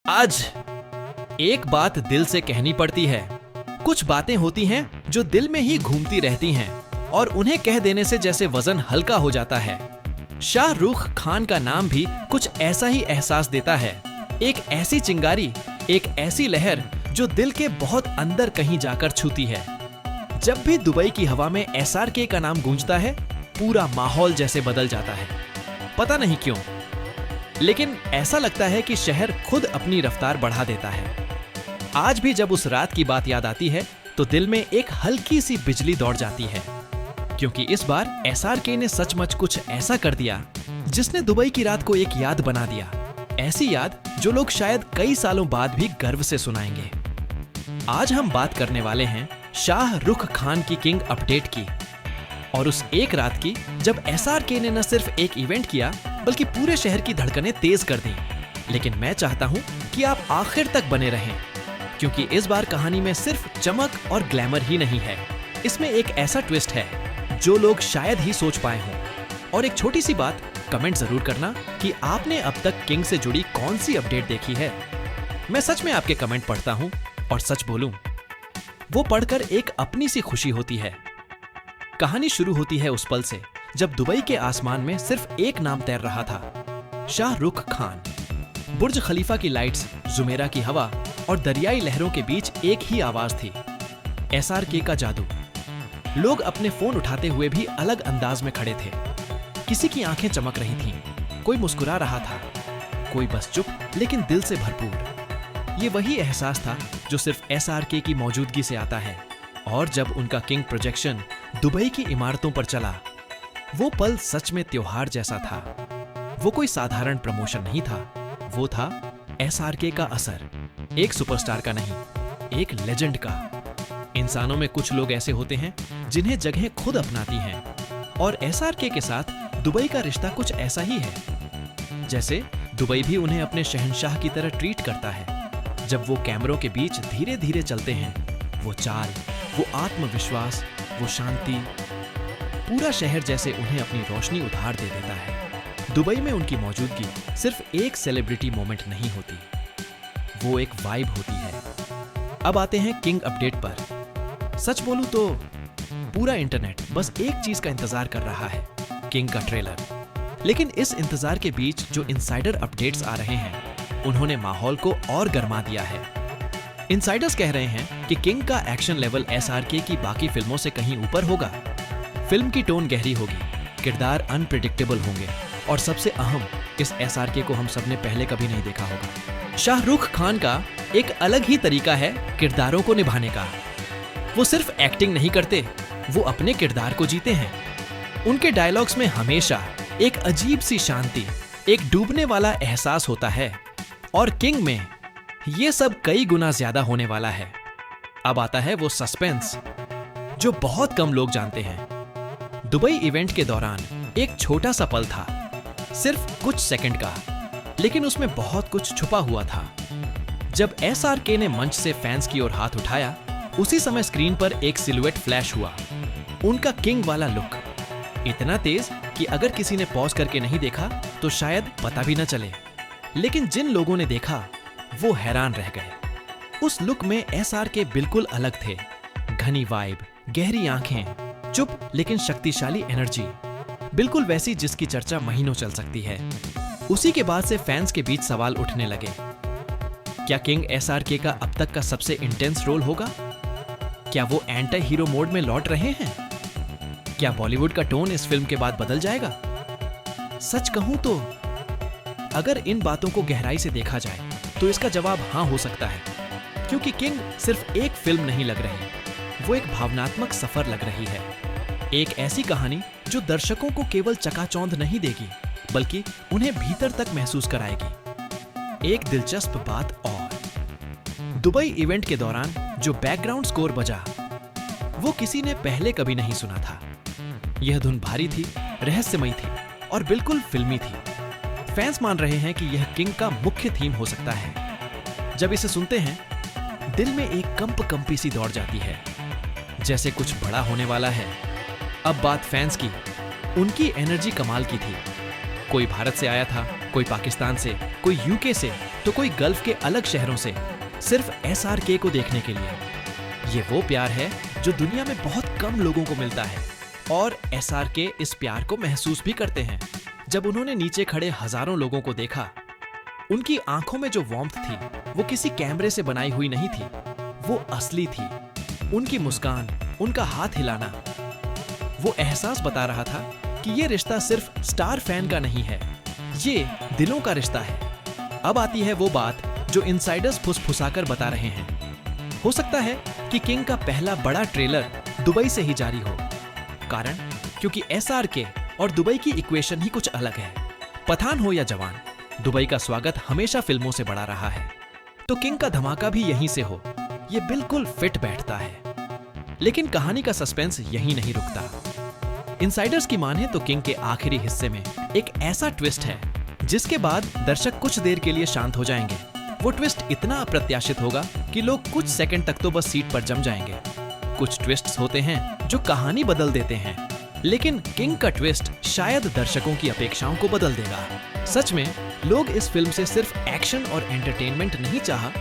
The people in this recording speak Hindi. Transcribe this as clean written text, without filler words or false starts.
आज एक बात दिल से कहनी पड़ती है। कुछ बातें होती हैं जो दिल में ही घूमती रहती हैं और उन्हें कह देने से जैसे वजन हल्का हो जाता है। शाहरुख खान का नाम भी कुछ ऐसा ही एहसास देता है। एक ऐसी चिंगारी, एक ऐसी लहर जो दिल के बहुत अंदर कहीं जाकर छूती है। जब भी दुबई की हवा में SRK का नाम गूंजता है, पूरा माहौल जैसे बदल जाता है। पता नहीं क्यों, लेकिन ऐसा लगता है कि शहर खुद अपनी रफ्तार बढ़ा देता है। आज भी जब उस रात की बात याद आती है तो दिल में एक हल्की सी बिजली दौड़ जाती है, क्योंकि इस बार SRK ने सचमुच कुछ ऐसा कर दिया जिसने दुबई की रात को एक याद बना दिया। ऐसी याद जो लोग शायद कई सालों बाद भी गर्व से सुनाएंगे। आज हम बात करने वाले हैं शाहरुख खान की किंग अपडेट की, और उस एक रात की जब SRK ने न सिर्फ एक इवेंट किया बल्कि पूरे शहर की धड़कनें तेज कर दी। लेकिन मैं चाहता हूं कि आप आखिर तक बने रहें, क्योंकि इस बार कहानी में सिर्फ चमक और ग्लैमर ही नहीं है, इसमें एक ऐसा ट्विस्ट है जो लोग शायद ही सोच पाए हों। और एक छोटी सी बात, कमेंट जरूर करना कि आपने अब तक किंग से जुड़ी कौन सी अपडेट देखी है। मैं सच में आपके कमेंट पढ़ता हूं, और सच बोलूं, वो पढ़कर एक अपनी सी खुशी होती है। कहानी शुरू होती है उस पल से जब दुबई के आसमान में सिर्फ एक नाम तैर रहा था, शाहरुख खान। बुर्ज खलीफा की लाइट्स, जुमेरा की हवा और दरियाई लहरों के बीच एक ही आवाज थी, SRK का जादू। लोग अपने फोन उठाते हुए भी अलग अंदाज में खड़े थे। किसी की आंखें चमक रही थीं, कोई मुस्कुरा रहा था, कोई बस चुप लेकिन दिल से भरपूर। ये वही एहसास था जो सिर्फ SRK की मौजूदगी से आता है। और जब उनका किंग प्रोजेक्शन दुबई की इमारतों पर चला, वो पल सच में त्योहार जैसा था। वो कोई साधारण प्रमोशन नहीं था, वो था SRK का असर। एक सुपरस्टार का नहीं, एक लेजेंड का। इंसानों में कुछ लोग ऐसे होते हैं जिन्हें जगह खुद अपनाती हैं, और SRK के साथ दुबई का रिश्ता कुछ ऐसा ही है। जैसे दुबई भी उन्हें अपने शहंशाह की तरह ट्रीट करता है। जब वो कैमरों के बीच धीरे धीरे चलते हैं, वो चाल, वो आत्मविश्वास, वो शांति, पूरा शहर जैसे उन्हें अपनी रोशनी उधार दे देता है। दुबई में उनकी मौजूदगी सिर्फ एक सेलिब्रिटी मोमेंट नहीं होती, वो एक वाइब होती है। अब आते हैं किंग अपडेट पर। सच बोलूं तो पूरा इंटरनेट बस एक चीज का इंतजार कर रहा है, किंग का ट्रेलर। लेकिन इस इंतजार के बीच जो इनसाइडर अपडेट्स आ रहे हैं, उन्होंने माहौल को और गर्मा दिया है। इनसाइडर्स कह रहे हैं कि किंग का एक्शन लेवल SRK की बाकी फिल्मों से कहीं ऊपर होगा। फिल्म की टोन गहरी होगी, किरदार अनप्रेडिक्टेबल होंगे, और सबसे अहम, इस SRK को हम सबने पहले कभी नहीं देखा होगा। शाहरुख खान का एक अलग ही तरीका है किरदारों को निभाने का। वो सिर्फ एक्टिंग नहीं करते, वो अपने किरदार को जीते हैं। उनके डायलॉग्स में हमेशा एक अजीब सी शांति, एक डूबने वाला एहसास होता है, और किंग में ये सब कई गुना ज्यादा होने वाला है। अब आता है वो सस्पेंस जो बहुत कम लोग जानते हैं। दुबई इवेंट के दौरान एक छोटा सा पल था, सिर्फ कुछ सेकंड का, लेकिन उसमें बहुत कुछ छुपा हुआ था। जब SRK ने मंच से फैंस की ओर हाथ उठाया, उसी समय स्क्रीन पर एक सिलुएट फ्लैश हुआ। उनका किंग वाला लुक, इतना तेज कि अगर किसी ने पॉज करके नहीं देखा तो शायद पता भी न चले। लेकिन जिन लोगों ने देखा वो हैरान रह गए। उस लुक में SRK बिल्कुल अलग थे। घनी वाइब, गहरी आंखें, चुप लेकिन शक्तिशाली एनर्जी, बिल्कुल वैसी जिसकी चर्चा महीनों चल सकती है। उसी के बाद से फैंस के बीच सवाल उठने लगे, क्या किंग SRK का अब तक का सबसे इंटेंस रोल होगा? क्या वो एंटी हीरो मोड में लौट रहे हैं? क्या बॉलीवुड का टोन इस फिल्म के बाद बदल जाएगा? सच कहूं तो अगर इन बातों को गहराई से देखा जाए तो इसका जवाब हाँ हो सकता है, क्योंकि किंग सिर्फ एक फिल्म नहीं लग रही, वो एक भावनात्मक सफर लग रही है। एक ऐसी कहानी जो दर्शकों को केवल चकाचौंध नहीं देगी, बल्कि उन्हें भीतर तक महसूस कराएगी। एक दिलचस्प बात और, दुबई इवेंट के दौरान जो बैकग्राउंड स्कोर बजा, वो किसी ने पहले कभी नहीं सुना था। यह धुन भारी थी, रहस्यमयी थी और बिल्कुल फिल्मी थी। फैंस मान रहे हैं कि यह किंग का मुख्य थीम हो सकता है। जब इसे सुनते हैं, दिल में एक कंपी सी दौड़ जाती है, जैसे कुछ बड़ा होने वाला है। अब बात फैंस की, उनकी एनर्जी कमाल की थी। कोई भारत से आया था, कोई पाकिस्तान से, कोई यूके से, तो कोई गल्फ के अलग शहरों से सिर्फ SRK को देखने के लिए। ये वो प्यार है जो दुनिया में बहुत कम लोगों को मिलता है और SRK इस प्यार को महसूस भी करते हैं। जब उन्होंने नीचे खड़े हजारों लोगों को देखा, उनकी आंखों में जो वार्मथ थी वो किसी कैमरे से बनाई हुई नहीं थी, वो असली थी। उनकी मुस्कान, उनका हाथ हिलाना, वो एहसास बता रहा था कि ये रिश्ता सिर्फ स्टार फैन का नहीं है, ये दिलों का रिश्ता है। अब आती है वो बात जो इनसाइडर्स फुसफुसाकर बता रहे हैं। हो सकता है कि किंग का पहला बड़ा ट्रेलर दुबई से ही जारी हो। कारण क्योंकि SRK और दुबई की इक्वेशन ही कुछ अलग है। पठान हो या जवान, दुबई का स्वागत हमेशा फिल्मों से बड़ा रहा है, तो किंग का धमाका भी यहीं से हो, ये बिल्कुल फिट बैठता है। लेकिन कहानी का सस्पेंस यहीं नहीं रुकता। इनसाइडर्स की माने तो किंग के आखिरी हिस्से में एक ऐसा ट्विस्ट है जिसके बाद दर्शक कुछ देर के लिए शांत हो जाएंगे। वो ट्विस्ट इतना अप्रत्याशित होगा कि लोग कुछ सेकंड तक तो बस सीट पर जम जाएंगे। कुछ ट्विस्ट्स होते हैं जो कहानी बदल देते हैं, लेकिन किंग का ट्विस्ट शायद दर्शकों की अपेक्षाओं को बदल देगा। सच में लोग इस फिल्म से सिर्फ एक्शन और एंटरटेनमेंट नहीं चाहा,